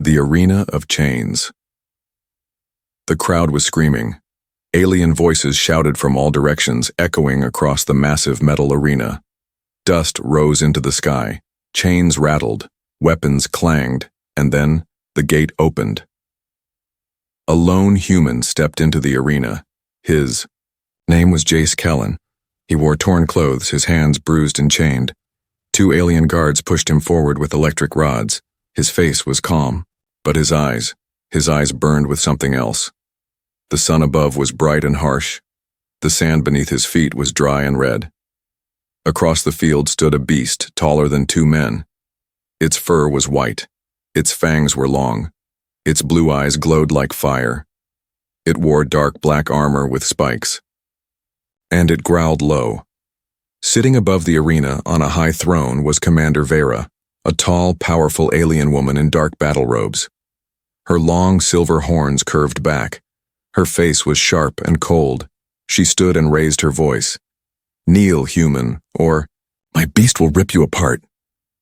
The Arena of Chains. The crowd was screaming. Alien voices shouted from all directions, echoing across the massive metal arena. Dust rose into the sky, chains rattled, weapons clanged, and then the gate opened. A lone human stepped into the arena. His name was Jace Kellen. He wore torn clothes, his hands bruised and chained. 2 alien guards pushed him forward with electric rods. His face was calm, but his eyes burned with something else. The sun above was bright and harsh. The sand beneath his feet was dry and red. Across the field stood a beast taller than 2 men. Its fur was white. Its fangs were long. Its blue eyes glowed like fire. It wore dark black armor with spikes. And it growled low. Sitting above the arena on a high throne was Commander Vera, a tall, powerful alien woman in dark battle robes. Her long silver horns curved back. Her face was sharp and cold. She stood and raised her voice. "Kneel, human, or my beast will rip you apart."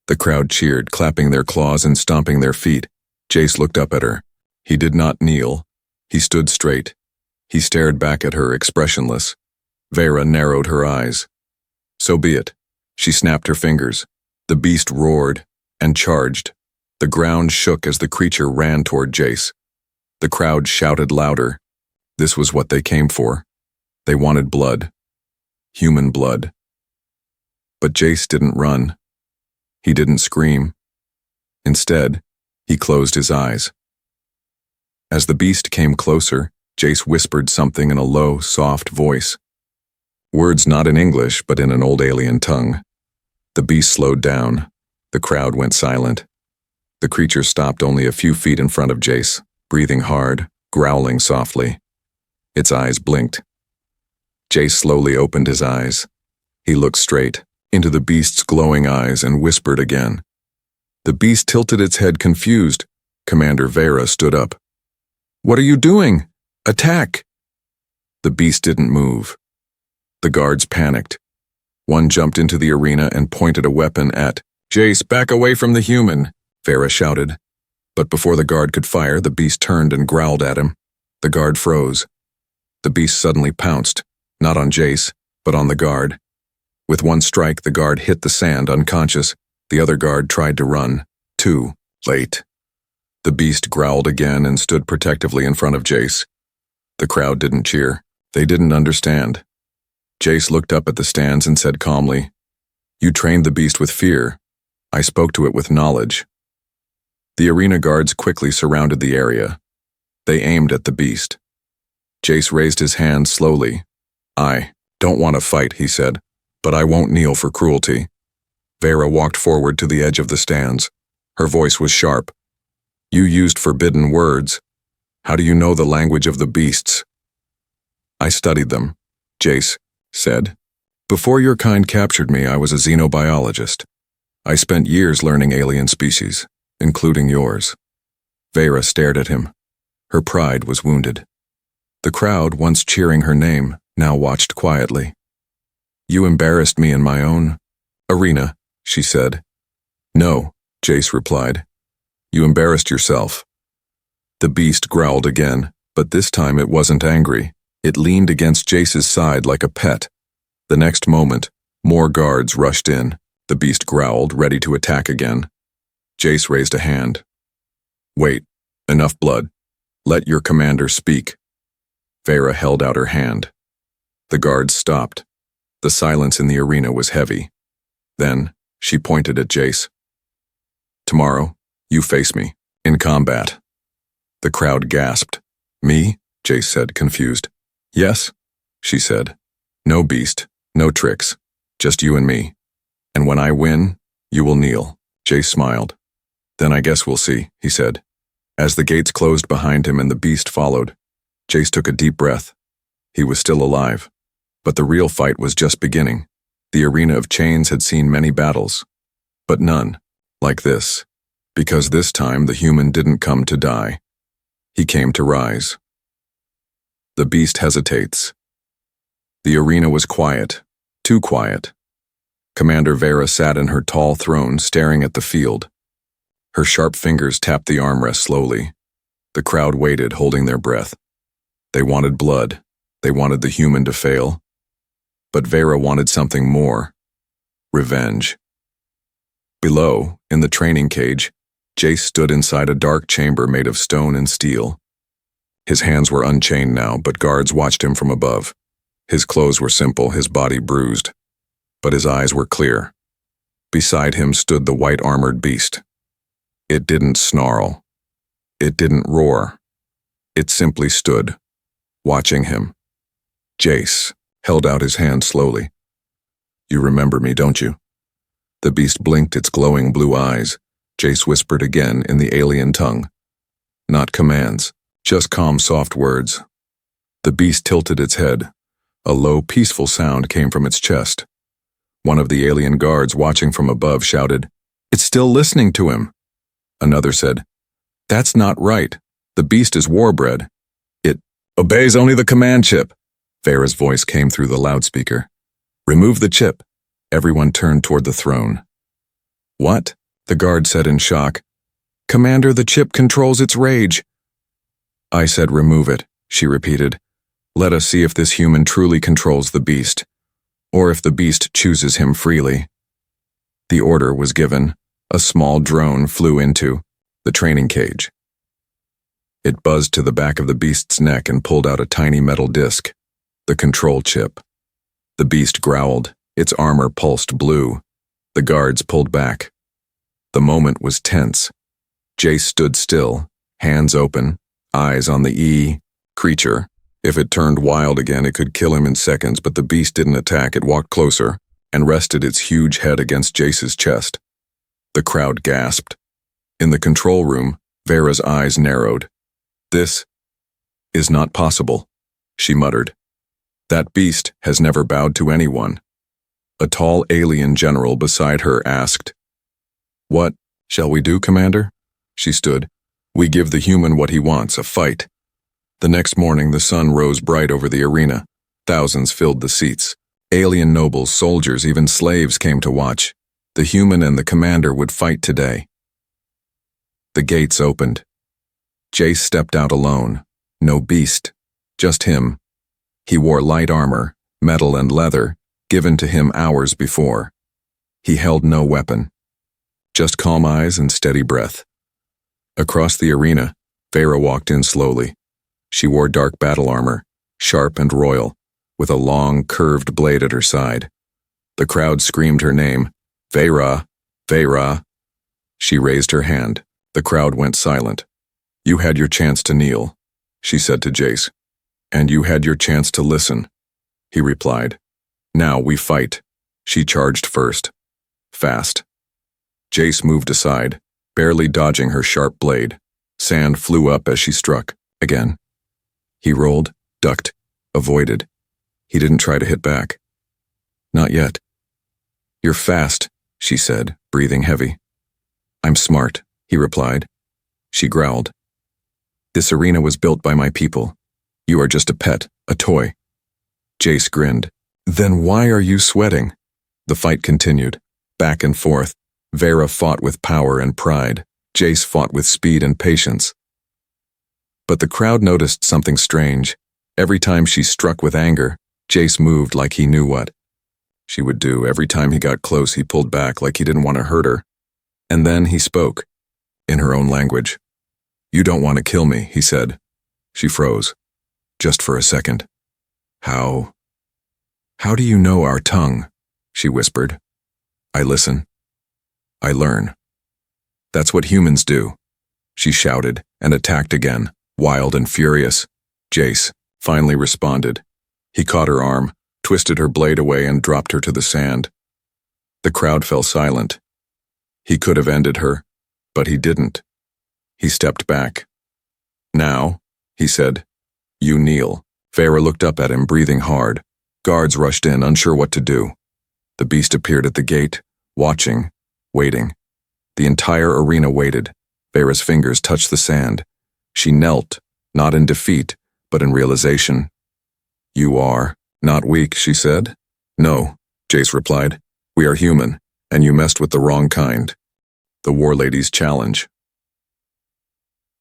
The crowd cheered, clapping their claws and stomping their feet. Jace looked up at her. He did not kneel. He stood straight. He stared back at her, expressionless. Vera narrowed her eyes. "So be it." She snapped her fingers. The beast roared and charged. The ground shook as the creature ran toward Jace. The crowd shouted louder. This was what they came for. They wanted blood. Human blood. But Jace didn't run. He didn't scream. Instead, he closed his eyes. As the beast came closer, Jace whispered something in a low, soft voice. Words not in English, but in an old alien tongue. The beast slowed down. The crowd went silent. The creature stopped only a few feet in front of Jace, breathing hard, growling softly. Its eyes blinked. Jace slowly opened his eyes. He looked straight into the beast's glowing eyes and whispered again. The beast tilted its head confused. Commander Vera stood up. "What are you doing? Attack!" The beast didn't move. The guards panicked. One jumped into the arena and pointed a weapon at Jace. "Back away from the human," Vera shouted. But before the guard could fire, the beast turned and growled at him. The guard froze. The beast suddenly pounced, not on Jace, but on the guard. With one strike, the guard hit the sand, unconscious. The other guard tried to run. Too late. The beast growled again and stood protectively in front of Jace. The crowd didn't cheer. They didn't understand. Jace looked up at the stands and said calmly, "You trained the beast with fear. I spoke to it with knowledge." The arena guards quickly surrounded the area. They aimed at the beast. Jace raised his hand slowly. "I don't want to fight," he said, "but I won't kneel for cruelty." Vera walked forward to the edge of the stands. Her voice was sharp. "You used forbidden words. How do you know the language of the beasts?" "I studied them," Jace said. "Before your kind captured me, I was a xenobiologist. I spent years learning alien species, including yours." Vera stared at him. Her pride was wounded. The crowd, once cheering her name, now watched quietly. "You embarrassed me in my own arena," she said. "No," Jace replied. "You embarrassed yourself." The beast growled again, but this time it wasn't angry. It leaned against Jace's side like a pet. The next moment, more guards rushed in. The beast growled, ready to attack again. Jace raised a hand. "Wait, enough blood. Let your commander speak." Vera held out her hand. The guards stopped. The silence in the arena was heavy. Then, she pointed at Jace. "Tomorrow, you face me, in combat." The crowd gasped. "Me?" Jace said, confused. "Yes," she said. "No beast, no tricks, just you and me. And when I win, you will kneel." Jace smiled. "Then I guess we'll see," he said. As the gates closed behind him and the beast followed, Jace took a deep breath. He was still alive. But the real fight was just beginning. The Arena of Chains had seen many battles, but none like this, because this time the human didn't come to die. He came to rise. The beast hesitates. The arena was quiet, too quiet. Commander Vera sat in her tall throne staring at the field. Her sharp fingers tapped the armrest slowly. The crowd waited, holding their breath. They wanted blood. They wanted the human to fail. But Vera wanted something more. Revenge. Below, in the training cage, Jace stood inside a dark chamber made of stone and steel. His hands were unchained now, but guards watched him from above. His clothes were simple, his body bruised. But his eyes were clear. Beside him stood the white-armored beast. It didn't snarl. It didn't roar. It simply stood, watching him. Jace held out his hand slowly. "You remember me, don't you?" The beast blinked its glowing blue eyes. Jace whispered again in the alien tongue. Not commands, just calm, soft words. The beast tilted its head. A low, peaceful sound came from its chest. One of the alien guards watching from above shouted, "It's still listening to him." Another said, "That's not right. The beast is warbred. It obeys only the command chip." Vera's voice came through the loudspeaker. "Remove the chip." Everyone turned toward the throne. "What?" the guard said in shock. "Commander, the chip controls its rage." "I said remove it," she repeated. "Let us see if this human truly controls the beast, or if the beast chooses him freely." The order was given. A small drone flew into the training cage. It buzzed to the back of the beast's neck and pulled out a tiny metal disc, the control chip. The beast growled. Its armor pulsed blue. The guards pulled back. The moment was tense. Jace stood still, hands open, eyes on the creature. If it turned wild again, it could kill him in seconds, but the beast didn't attack. It walked closer and rested its huge head against Jace's chest. The crowd gasped. In the control room, Vera's eyes narrowed. "This is not possible," she muttered. "That beast has never bowed to anyone." A tall alien general beside her asked, "What shall we do, Commander?" She stood. "We give the human what he wants, a fight." The next morning, the sun rose bright over the arena. Thousands filled the seats. Alien nobles, soldiers, even slaves came to watch. The human and the commander would fight today. The gates opened. Jace stepped out alone. No beast, just him. He wore light armor, metal and leather, given to him hours before. He held no weapon. Just calm eyes and steady breath. Across the arena, Vera walked in slowly. She wore dark battle armor, sharp and royal, with a long, curved blade at her side. The crowd screamed her name, "Vera, Vera." She raised her hand. The crowd went silent. "You had your chance to kneel," she said to Jace. "And you had your chance to listen," he replied. "Now we fight." She charged first. Fast. Jace moved aside, barely dodging her sharp blade. Sand flew up as she struck. Again. He rolled, ducked, avoided. He didn't try to hit back. "Not yet." "You're fast," she said, breathing heavy. "I'm smart," he replied. She growled. "This arena was built by my people. You are just a pet, a toy." Jace grinned. "Then why are you sweating?" The fight continued. Back and forth. Vera fought with power and pride. Jace fought with speed and patience. But the crowd noticed something strange. Every time she struck with anger, Jace moved like he knew what she would do. Every time he got close, he pulled back like he didn't want to hurt her. And then he spoke, in her own language. "You don't want to kill me," he said. She froze, just for a second. How do you know our tongue?" she whispered. "I listen. I learn. That's what humans do." She shouted and attacked again, wild and furious. Jace finally responded. He caught her arm, twisted her blade away, and dropped her to the sand. The crowd fell silent. He could have ended her, but he didn't. He stepped back. "Now," he said, "you kneel." Vera looked up at him, breathing hard. Guards rushed in, unsure what to do. The beast appeared at the gate, watching, waiting. The entire arena waited. Vera's fingers touched the sand. She knelt, not in defeat, but in realization. "You are not weak," she said. "No," Jace replied. "We are human, and you messed with the wrong kind." The War Lady's Challenge.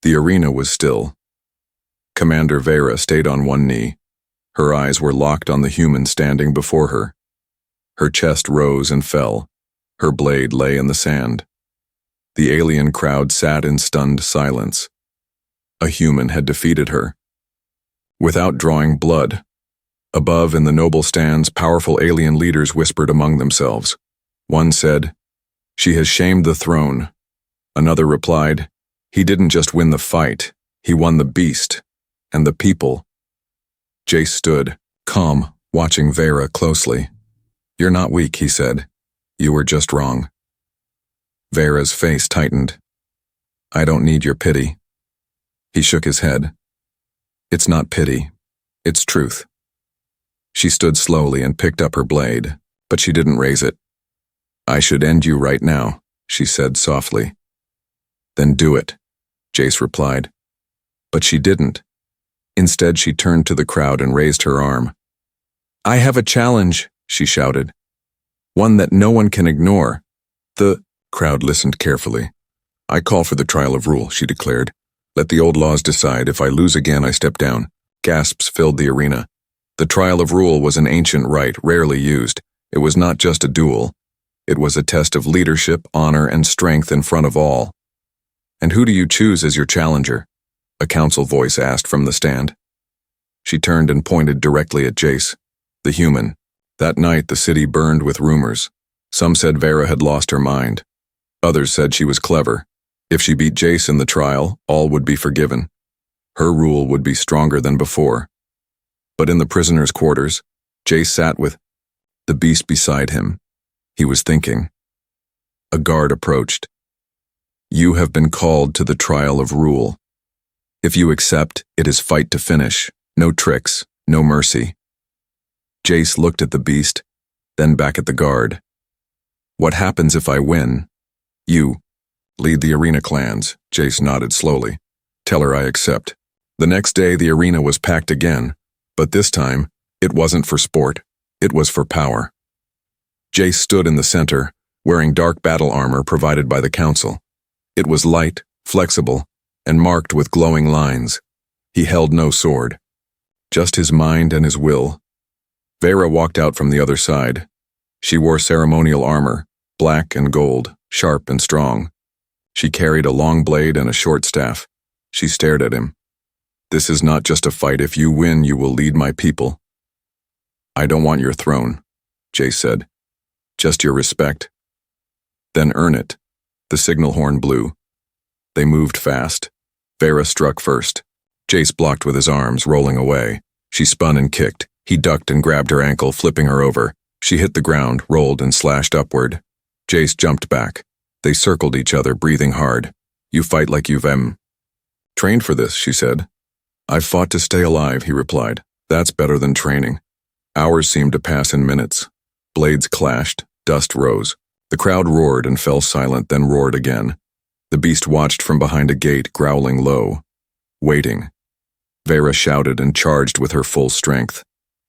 The arena was still. Commander Vera stayed on one knee. Her eyes were locked on the human standing before her. Her chest rose and fell. Her blade lay in the sand. The alien crowd sat in stunned silence. A human had defeated her. Without drawing blood. Above in the noble stands, powerful alien leaders whispered among themselves. One said, "She has shamed the throne." Another replied, "He didn't just win the fight, he won the beast, and the people." Jace stood, calm, watching Vera closely. "You're not weak," he said. "You were just wrong." Vera's face tightened. "I don't need your pity." He shook his head. "It's not pity, it's truth." She stood slowly and picked up her blade, but she didn't raise it. "I should end you right now," she said softly. "Then do it," Jace replied. But she didn't. Instead, she turned to the crowd and raised her arm. "I have a challenge," she shouted. "One that no one can ignore." The crowd listened carefully. "I call for the trial of rule," she declared. "Let the old laws decide. If I lose again, I step down." Gasps filled the arena. The trial of rule was an ancient rite, rarely used. It was not just a duel. It was a test of leadership, honor, and strength in front of all. "And who do you choose as your challenger?" a council voice asked from the stand. She turned and pointed directly at Jace, the human. That night, the city burned with rumors. Some said Vera had lost her mind. Others said she was clever. If she beat Jace in the trial, all would be forgiven. Her rule would be stronger than before. But in the prisoner's quarters, Jace sat with the beast beside him. He was thinking. A guard approached. "You have been called to the trial of rule. If you accept, it is fight to finish. No tricks, no mercy." Jace looked at the beast, then back at the guard. "What happens if I win?" "You lead the arena clans," Jace nodded slowly. "Tell her I accept." The next day, the arena was packed again, but this time, it wasn't for sport, it was for power. Jace stood in the center, wearing dark battle armor provided by the council. It was light, flexible, and marked with glowing lines. He held no sword, just his mind and his will. Vera walked out from the other side. She wore ceremonial armor, black and gold, sharp and strong. She carried a long blade and a short staff. She stared at him. "This is not just a fight. If you win, you will lead my people." "I don't want your throne," Jace said. "Just your respect." "Then earn it." The signal horn blew. They moved fast. Vera struck first. Jace blocked with his arms, rolling away. She spun and kicked. He ducked and grabbed her ankle, flipping her over. She hit the ground, rolled, and slashed upward. Jace jumped back. They circled each other, breathing hard. "You fight like you've trained for this," she said. "I've fought to stay alive," he replied. "That's better than training." Hours seemed to pass in minutes. Blades clashed, dust rose. The crowd roared and fell silent, then roared again. The beast watched from behind a gate, growling low. Waiting. Vera shouted and charged with her full strength.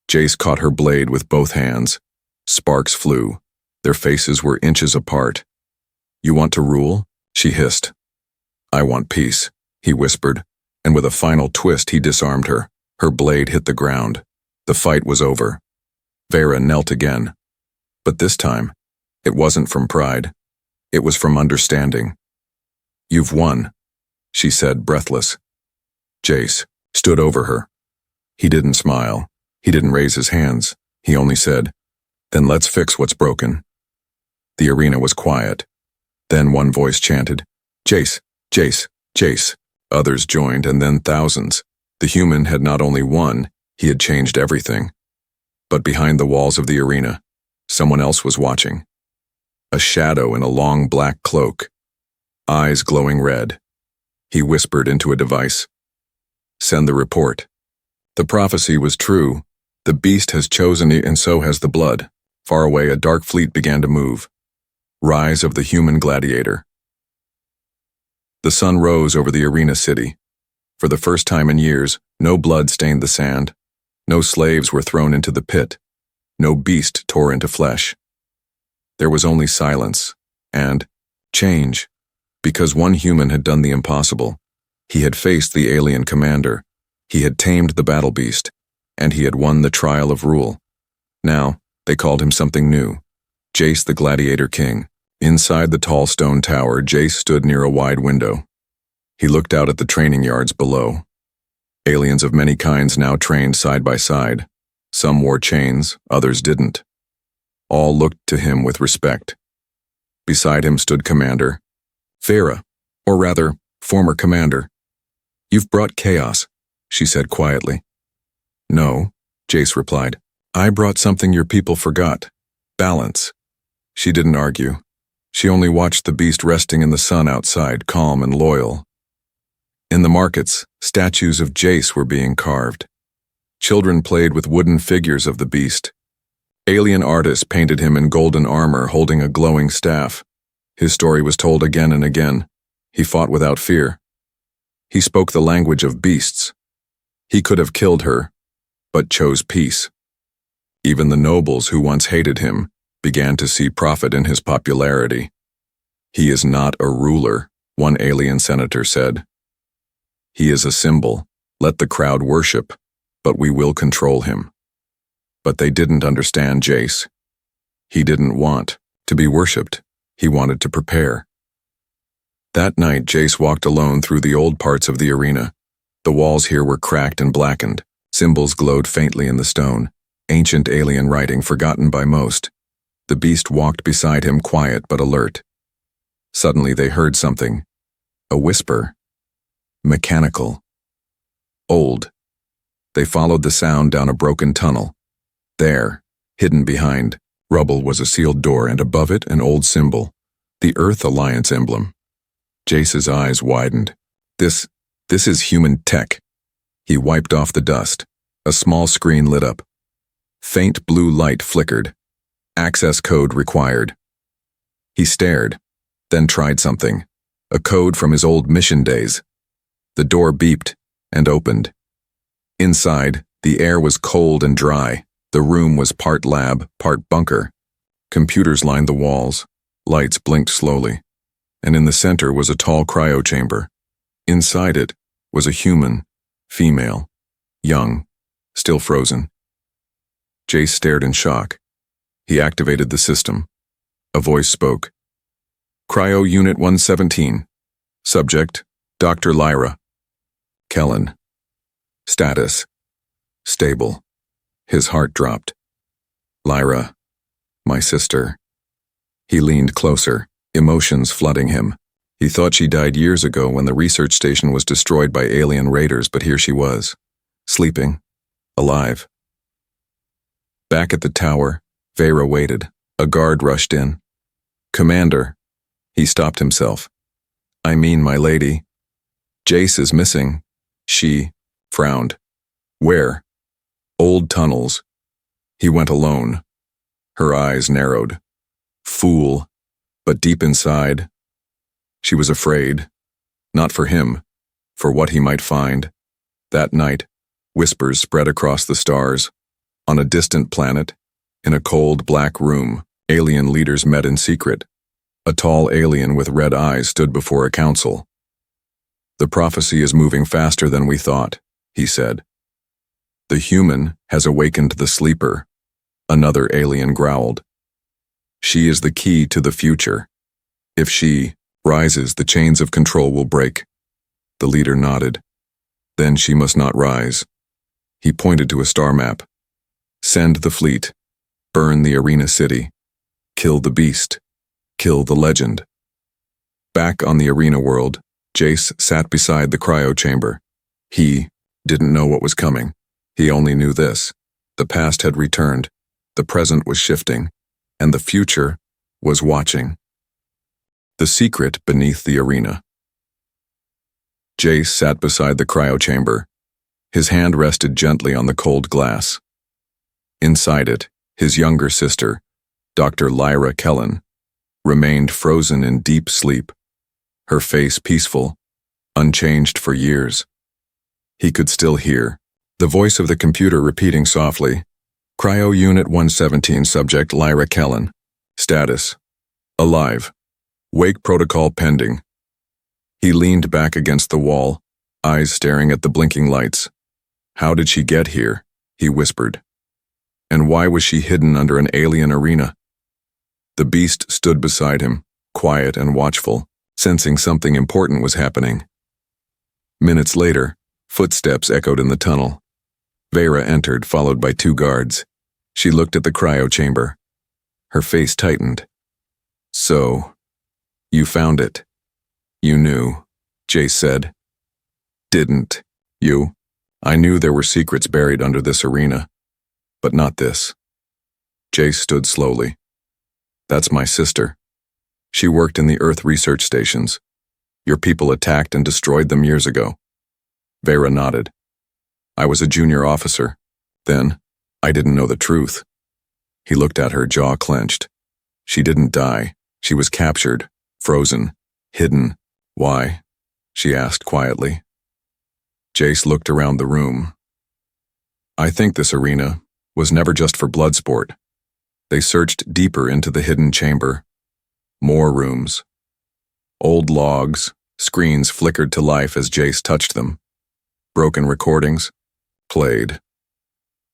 Jace caught her blade with both hands. Sparks flew. Their faces were inches apart. "You want to rule?" she hissed. "I want peace," he whispered, and with a final twist he disarmed her. Her blade hit the ground. The fight was over. Vera knelt again. But this time, it wasn't from pride. It was from understanding. "You've won," she said, breathless. Jace stood over her. He didn't smile. He didn't raise his hands. He only said, "Then let's fix what's broken." The arena was quiet. Then one voice chanted, "Jace, Jace, Jace." Others joined, and then thousands. The human had not only won, he had changed everything. But behind the walls of the arena, someone else was watching. A shadow in a long black cloak. Eyes glowing red. He whispered into a device. "Send the report." The prophecy was true. The beast has chosen it, and so has the blood. Far away, a dark fleet began to move. Rise of the human gladiator. The sun rose over the arena city. For the first time in years, no blood stained the sand. No slaves were thrown into the pit. No beast tore into flesh. There was only silence and change. Because one human had done the impossible. He had faced the alien commander. He had tamed the battle beast. And he had won the trial of rule. Now, they called him something new. Jace the Gladiator King. Inside the tall stone tower, Jace stood near a wide window. He looked out at the training yards below. Aliens of many kinds now trained side by side. Some wore chains, others didn't. All looked to him with respect. Beside him stood Commander Farah, or rather, former commander. "You've brought chaos," she said quietly. "No," Jace replied. "I brought something your people forgot. Balance." She didn't argue. She only watched the beast resting in the sun outside, calm and loyal. In the markets, statues of Jace were being carved. Children played with wooden figures of the beast. Alien artists painted him in golden armor, holding a glowing staff. His story was told again and again. He fought without fear. He spoke the language of beasts. He could have killed her, but chose peace. Even the nobles who once hated him began to see profit in his popularity. "He is not a ruler," one alien senator said. "He is a symbol. Let the crowd worship, but we will control him." But they didn't understand Jace. He didn't want to be worshipped. He wanted to prepare. That night, Jace walked alone through the old parts of the arena. The walls here were cracked and blackened. Symbols glowed faintly in the stone. Ancient alien writing forgotten by most. The beast walked beside him, quiet but alert. Suddenly they heard something. A whisper. Mechanical. Old. They followed the sound down a broken tunnel. There, hidden behind rubble, was a sealed door, and above it an old symbol. The Earth Alliance emblem. Jace's eyes widened. This is human tech. He wiped off the dust. A small screen lit up. Faint blue light flickered. Access code required. He stared, then tried something. A code from his old mission days. The door beeped and opened. Inside, the air was cold and dry. The room was part lab, part bunker. Computers lined the walls. Lights blinked slowly. And in the center was a tall cryo chamber. Inside it was a human, female, young, still frozen. Jace stared in shock. He activated the system. A voice spoke. "Cryo Unit 117. Subject, Dr. Lyra. Kellen. Status, stable." His heart dropped. "Lyra, my sister." He leaned closer, emotions flooding him. He thought she died years ago when the research station was destroyed by alien raiders, but here she was, sleeping, alive. Back at the tower, Vera waited. A guard rushed in. "Commander." He stopped himself. "I mean, my lady. Jace is missing." She frowned. "Where?" "Old tunnels." He went alone. Her eyes narrowed. Fool, but deep inside, she was afraid. Not for him, for what he might find. That night, whispers spread across the stars. On a distant planet, in a cold black room, alien leaders met in secret. A tall alien with red eyes stood before a council. "The prophecy is moving faster than we thought," he said. "The human has awakened the sleeper," another alien growled. "She is the key to the future. If she rises, the chains of control will break." The leader nodded. "Then she must not rise." He pointed to a star map. "Send the fleet. Burn the arena city. Kill the beast. Kill the legend." Back on the arena world, Jace sat beside the cryo chamber. He didn't know what was coming. He only knew this. The past had returned. The present was shifting. And the future was watching. The secret beneath the arena. Jace sat beside the cryo chamber. His hand rested gently on the cold glass. Inside it, his younger sister, Dr. Lyra Kellen, remained frozen in deep sleep, her face peaceful, unchanged for years. He could still hear the voice of the computer repeating softly, "Cryo Unit 117, Subject Lyra Kellen. Status, alive. Wake protocol pending. He leaned back against the wall, eyes staring at the blinking lights. How did she get here? He whispered. And why was she hidden under an alien arena? The beast stood beside him, quiet and watchful, sensing something important was happening. Minutes later, footsteps echoed in the tunnel. Vera entered, followed by 2 guards. She looked at the cryo chamber. Her face tightened. So, you found it. You knew, Jace said. Didn't you? I knew there were secrets buried under this arena, but not this. Jace stood slowly. That's my sister. She worked in the Earth research stations. Your people attacked and destroyed them years ago. Vera nodded. I was a junior officer. Then, I didn't know the truth. He looked at her, jaw clenched. She didn't die. She was captured, frozen, hidden. Why? She asked quietly. Jace looked around the room. I think this arena was never just for blood sport. They searched deeper into the hidden chamber. More rooms. Old logs, screens flickered to life as Jace touched them. Broken recordings. Played.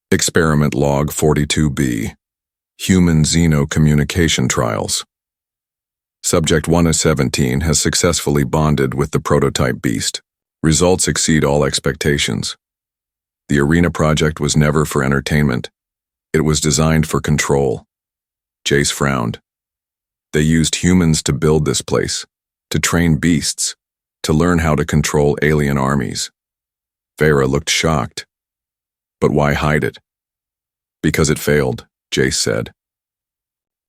Experiment Log 42B. Human Xeno-Communication Trials. Subject 1 of 17 has successfully bonded with the prototype beast. Results exceed all expectations. The Arena project was never for entertainment. It was designed for control. Jace frowned. They used humans to build this place, to train beasts, to learn how to control alien armies. Vera looked shocked. But why hide it? Because it failed, Jace said.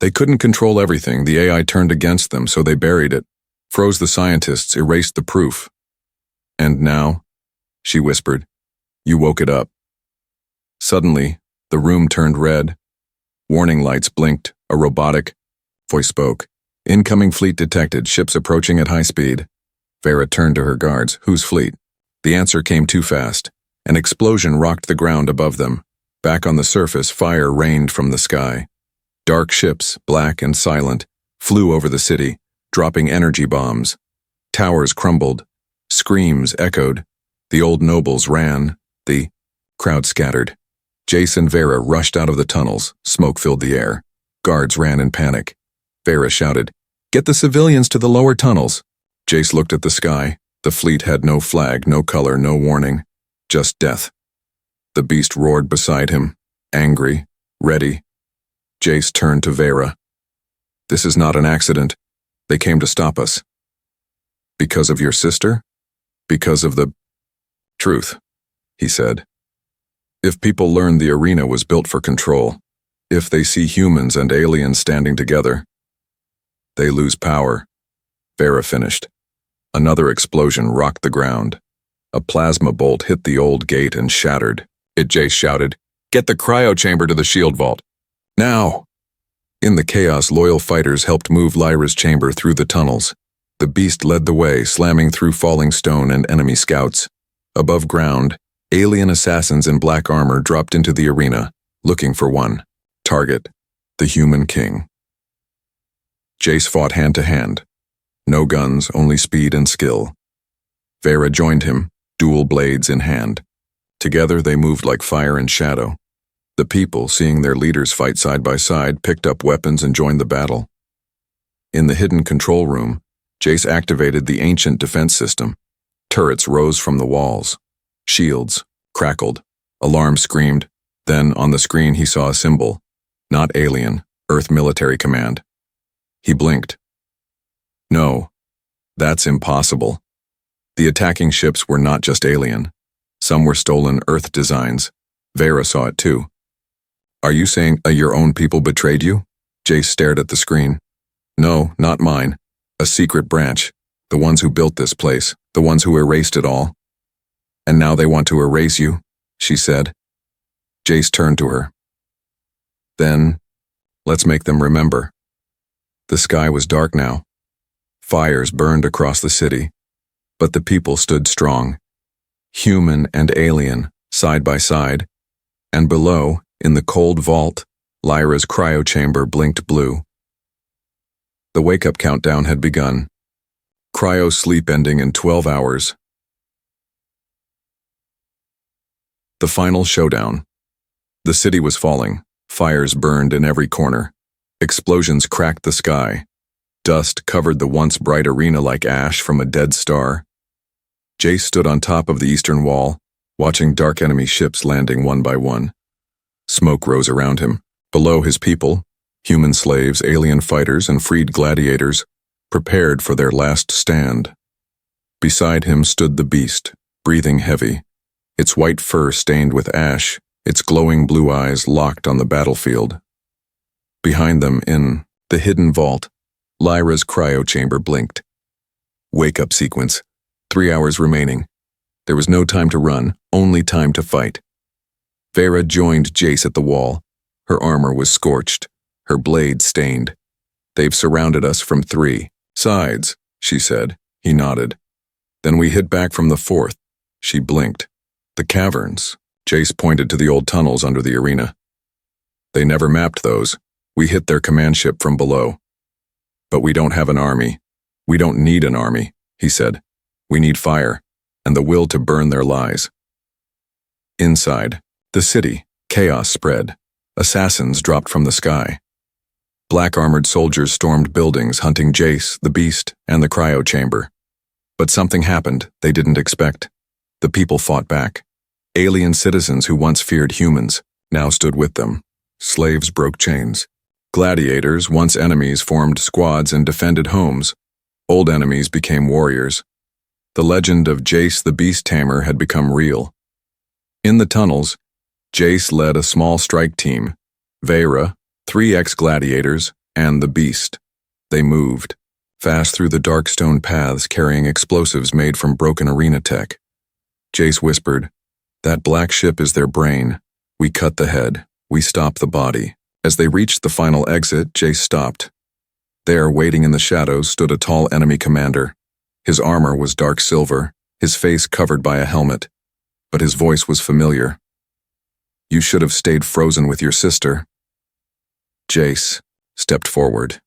They couldn't control everything. The AI turned against them, so they buried it, froze the scientists, erased the proof. And now, she whispered, you woke it up. Suddenly, the room turned red. Warning lights blinked. A robotic voice spoke. Incoming fleet detected. Ships approaching at high speed. Vera turned to her guards. Whose fleet? The answer came too fast. An explosion rocked the ground above them. Back on the surface, fire rained from the sky. Dark ships, black and silent, flew over the city, dropping energy bombs. Towers crumbled. Screams echoed. The old nobles ran. The crowd scattered. Jace and Vera rushed out of the tunnels. Smoke filled the air. Guards ran in panic. Vera shouted, "Get the civilians to the lower tunnels." Jace looked at the sky. The fleet had no flag, no color, no warning. Just death. The beast roared beside him, angry, ready. Jace turned to Vera. "This is not an accident. They came to stop us." "Because of your sister? Because of the truth," he said. "If people learn the arena was built for control, if they see humans and aliens standing together, they lose power." Vera finished. Another explosion rocked the ground. A plasma bolt hit the old gate and shattered. Jace shouted, "Get the cryo chamber to the shield vault. Now!" In the chaos, loyal fighters helped move Lyra's chamber through the tunnels. The beast led the way, slamming through falling stone and enemy scouts. Above ground, alien assassins in black armor dropped into the arena, looking for one target, the human king. Jace fought hand to hand. No guns, only speed and skill. Vera joined him, dual blades in hand. Together they moved like fire and shadow. The people, seeing their leaders fight side by side, picked up weapons and joined the battle. In the hidden control room, Jace activated the ancient defense system. Turrets rose from the walls. Shields crackled. Alarms screamed. Then, on the screen, he saw a symbol. Not alien, Earth Military Command. He blinked. No, that's impossible. The attacking ships were not just alien. Some were stolen Earth designs. Vera saw it too. "Are you saying your own people betrayed you?" Jace stared at the screen. "No, not mine. A secret branch. The ones who built this place. The ones who erased it all." "And now they want to erase you," she said. Jace turned to her. "Then, let's make them remember." The sky was dark now. Fires burned across the city. But the people stood strong. Human and alien, side by side. And below, in the cold vault, Lyra's cryo chamber blinked blue. The wake-up countdown had begun. Cryo sleep ending in 12 hours. The final showdown. The city was falling. Fires burned in every corner. Explosions cracked the sky. Dust covered the once bright arena like ash from a dead star. Jace stood on top of the eastern wall, watching dark enemy ships landing one by one. Smoke rose around him. Below, his people, human slaves, alien fighters, and freed gladiators, prepared for their last stand. Beside him stood the beast, breathing heavy, its white fur stained with ash, its glowing blue eyes locked on the battlefield. Behind them, in the hidden vault, Lyra's cryo chamber blinked. Wake-up sequence. 3 hours remaining. There was no time to run, only time to fight. Vera joined Jace at the wall. Her armor was scorched, her blade stained. "They've surrounded us from 3 sides," she said. He nodded. "Then we hit back from the 4th. She blinked. "The caverns." Jace pointed to the old tunnels under the arena. "They never mapped those. We hit their command ship from below. But we don't have an army. We don't need an army," he said. "We need fire, and the will to burn their lies." Inside, the city, chaos spread. Assassins dropped from the sky. Black-armored soldiers stormed buildings, hunting Jace, the beast, and the cryo chamber. But something happened they didn't expect. The people fought back. Alien citizens who once feared humans now stood with them. Slaves broke chains. Gladiators, once enemies, formed squads and defended homes. Old enemies became warriors. The legend of Jace the Beast Tamer had become real. In the tunnels, Jace led a small strike team, Vera, 3 ex-gladiators, and the beast. They moved, fast through the dark stone paths carrying explosives made from broken arena tech. Jace whispered, "That black ship is their brain. We cut the head. We stop the body." As they reached the final exit, Jace stopped. There, waiting in the shadows, stood a tall enemy commander. His armor was dark silver, his face covered by a helmet, but his voice was familiar. "You should have stayed frozen with your sister." Jace stepped forward.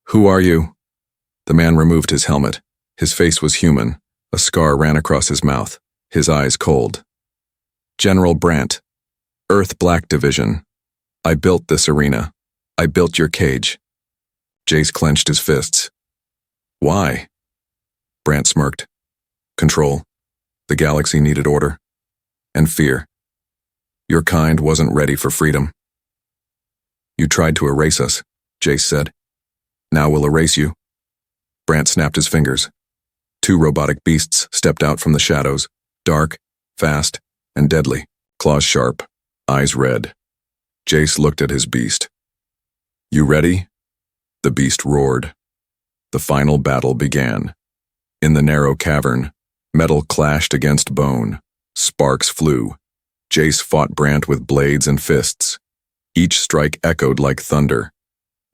"Who are you?" The man removed his helmet. His face was human. A scar ran across his mouth, his eyes cold. "General Brandt, Earth Black Division. I built this arena. I built your cage." Jace clenched his fists. "Why?" Brandt smirked. "Control. The galaxy needed order. And fear. Your kind wasn't ready for freedom." "You tried to erase us," Jace said. "Now we'll erase you." Brandt snapped his fingers. 2 robotic beasts stepped out from the shadows, dark, fast, and deadly, claws sharp, eyes red. Jace looked at his beast. "You ready?" The beast roared. The final battle began. In the narrow cavern, metal clashed against bone. Sparks flew. Jace fought Brandt with blades and fists. Each strike echoed like thunder.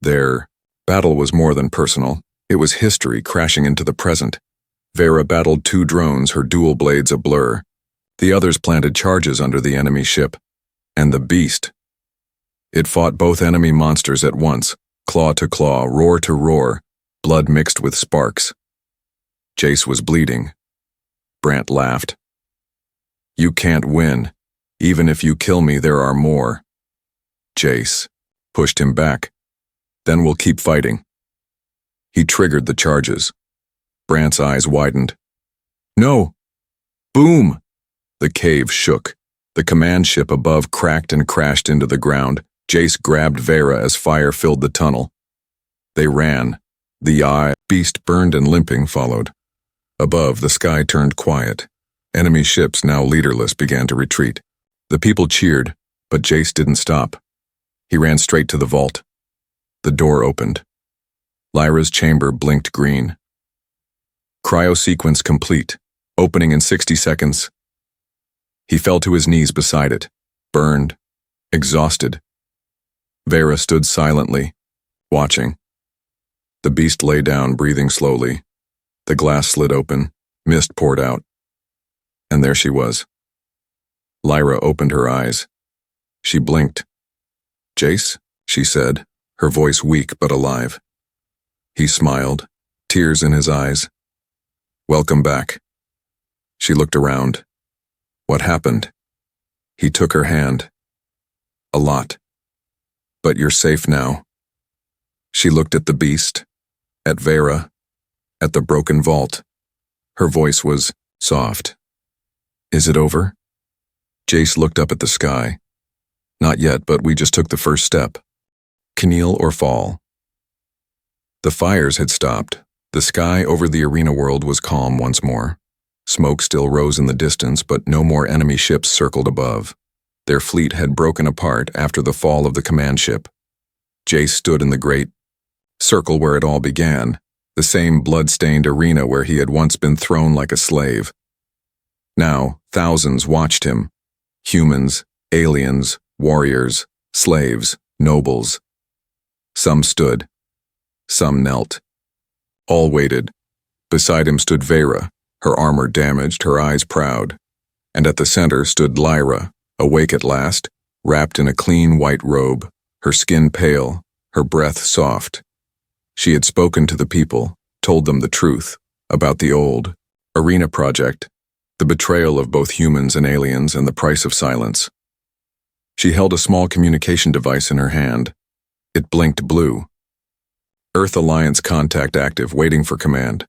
Their battle was more than personal. It was history crashing into the present. Vera battled 2 drones, her dual blades a blur. The others planted charges under the enemy ship. And the beast. It fought both enemy monsters at once, claw to claw, roar to roar, blood mixed with sparks. Jace was bleeding. Brandt laughed. "You can't win. Even if you kill me, there are more." Jace pushed him back. "Then we'll keep fighting." He triggered the charges. Brandt's eyes widened. "No!" Boom! The cave shook. The command ship above cracked and crashed into the ground. Jace grabbed Vera as fire filled the tunnel. They ran. The beast burned and limping followed. Above, the sky turned quiet. Enemy ships, now leaderless, began to retreat. The people cheered, but Jace didn't stop. He ran straight to the vault. The door opened. Lyra's chamber blinked green. Cryo sequence complete. Opening in 60 seconds. He fell to his knees beside it, burned, exhausted. Vera stood silently, watching. The beast lay down, breathing slowly. The glass slid open, mist poured out. And there she was. Lyra opened her eyes. She blinked. "Jace?" she said, her voice weak but alive. He smiled, tears in his eyes. Welcome back. She looked around. What happened? He took her hand. A lot. But you're safe now. She looked at the beast, at Vera, at the broken vault. Her voice was soft. Is it over? Jace looked up at the sky. Not yet, but we just took the first step. Kneel or fall. The fires had stopped. The sky over the arena world was calm once more. Smoke still rose in the distance, but no more enemy ships circled above. Their fleet had broken apart after the fall of the command ship. Jace stood in the great circle where it all began, the same blood-stained arena where he had once been thrown like a slave. Now, thousands watched him. Humans, aliens, warriors, slaves, nobles. Some stood. Some knelt. All waited. Beside him stood Vera, her armor damaged, her eyes proud. And at the center stood Lyra, awake at last, wrapped in a clean white robe, her skin pale, her breath soft. She had spoken to the people, told them the truth, about the old arena project, the betrayal of both humans and aliens, and the price of silence. She held a small communication device in her hand. It blinked blue. Earth Alliance contact active, waiting for command.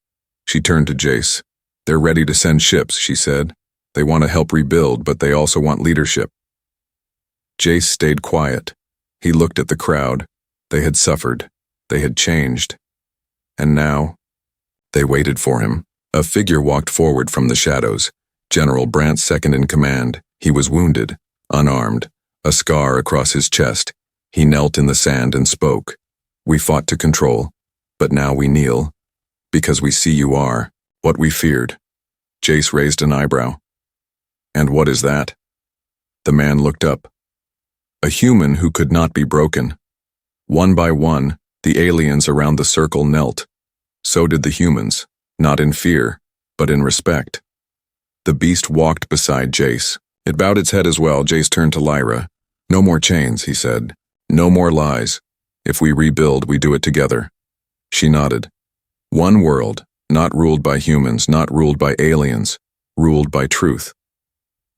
She turned to Jace. They're ready to send ships, she said. They want to help rebuild, but they also want leadership. Jace stayed quiet. He looked at the crowd. They had suffered. They had changed. And now, they waited for him. A figure walked forward from the shadows. General Brant, second in command. He was wounded, unarmed, a scar across his chest. He knelt in the sand and spoke. We fought to control, but now we kneel, because we see you are what we feared. Jace raised an eyebrow. And what is that? The man looked up. A human who could not be broken. One by one, the aliens around the circle knelt. So did the humans, not in fear, but in respect. The beast walked beside Jace. It bowed its head as well. Jace turned to Lyra. No more chains, he said. No more lies. If we rebuild, we do it together. She nodded. One world, not ruled by humans, not ruled by aliens, ruled by truth.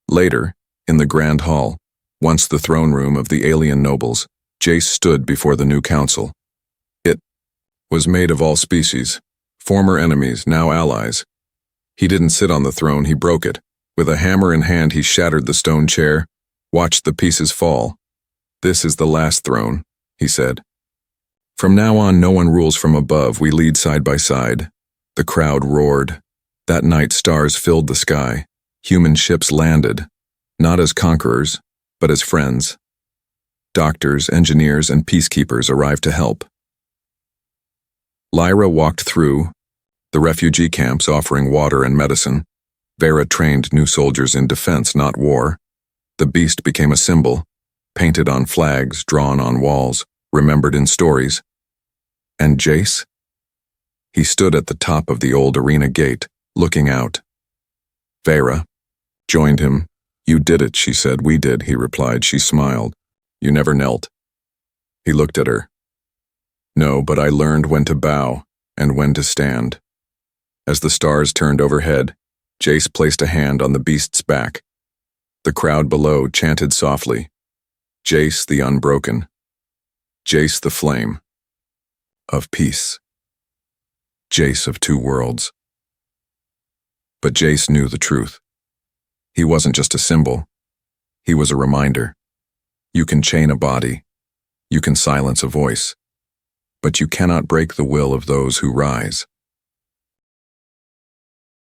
Later, in the Grand Hall, once the throne room of the alien nobles, Jace stood before the new council. It was made of all species, former enemies, now allies. He didn't sit on the throne, he broke it. With a hammer in hand, he shattered the stone chair, watched the pieces fall. This is the last throne, he said. From now on, no one rules from above. We lead side by side. The crowd roared. That night, stars filled the sky. Human ships landed, not as conquerors, but as friends. Doctors, engineers, and peacekeepers arrived to help. Lyra walked through the refugee camps offering water and medicine. Vera trained new soldiers in defense, not war. The beast became a symbol, painted on flags, drawn on walls, remembered in stories. And Jace? He stood at the top of the old arena gate, looking out. Vera joined him. You did it, she said. We did, he replied. She smiled. You never knelt. He looked at her. No, but I learned when to bow and when to stand. As the stars turned overhead, Jace placed a hand on the beast's back. The crowd below chanted softly. Jace the unbroken. Jace the flame of peace. Jace of two worlds. But Jace knew the truth. He wasn't just a symbol. He was a reminder. You can chain a body. You can silence a voice. But you cannot break the will of those who rise.